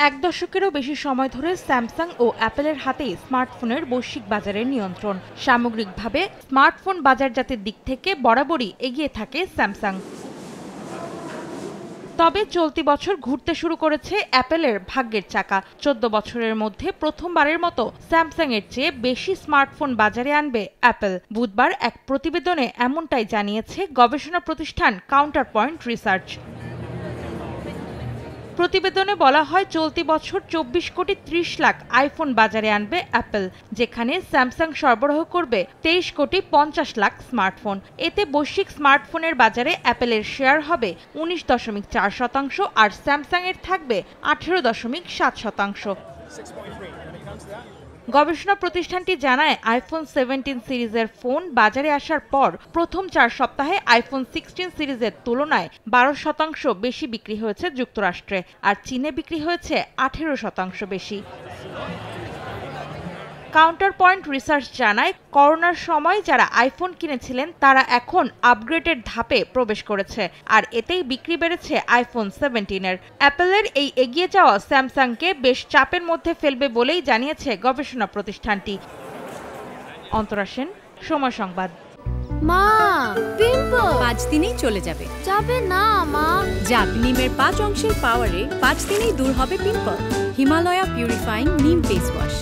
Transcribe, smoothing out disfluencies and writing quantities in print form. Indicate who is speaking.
Speaker 1: এক দশকেরও বেশি সময় ধরে স্যামসাং ও অ্যাপলের হাতেই স্মার্টফোনের বৈশ্বিক বাজারের নিয়ন্ত্রণ। সামগ্রিকভাবে স্মার্টফোন বাজারজাতের দিক থেকে বরাবরই এগিয়ে থাকে স্যামসাং। তবে চলতি বছর ঘুরতে শুরু করেছে অ্যাপলের ভাগ্যের চাকা। 14 বছরের মধ্যে প্রথমবারের মতো স্যামসাং এর চেয়ে বেশি স্মার্টফোন বাজারে আনবে অ্যাপল। বুধবার এক প্রতিবেদনে এমনটাই জানিয়েছে গবেষণা প্রতিষ্ঠান কাউন্টার পয়েন্ট রিসার্চ। প্রতিবেদনে বলা হয়, চলতি বছর 24 কোটি 30 লাখ আইফোন বাজারে আনবে অ্যাপল, যেখানে স্যামসাং সরবরাহ করবে 23 কোটি 50 লাখ স্মার্টফোন। এতে বৈশ্বিক স্মার্টফোনের বাজারে অ্যাপলের শেয়ার হবে 19.4% আর স্যামসাং এর থাকবে 18.7%। গবেষণা প্রতিষ্ঠানটি জানায়, আইফোন 17 সিরিজের ফোন বাজারে আসার পর প্রথম 4 সপ্তাহে আইফোন 16 সিরিজের তুলনায় 12% বেশি বিক্রি হয়েছে যুক্তরাষ্ট্রে, আর চীনে বিক্রি হয়েছে 18% বেশি। কাউন্টার পয়েন্ট রিসার্চ জানায়, করোনার সময় যারা আইফোন কিনেছিলেন তারা এখন আপগ্রেডের ধাপে প্রবেশ করেছে, আর এতেই বিক্রি বেড়েছে আইফোন 17-এর। অ্যাপলের এই এগিয়ে যাওয়া স্যামসাংকে বেশ চাপের মধ্যে ফেলবে বলেই জানিয়েছে গবেষণা প্রতিষ্ঠানটি। অন্তরা সেন, সময় সংবাদ।
Speaker 2: মা, পিম্পল
Speaker 3: 5 দিনেই চলে যাবে।
Speaker 2: যাবে না মা।
Speaker 3: যাক, নিমের 5 অংশের পাওয়ারে 5 দিনেই দূর হবে পিম্পল। হিমালয়া পিউরিফাইং নিম ফেস ওয়াশ।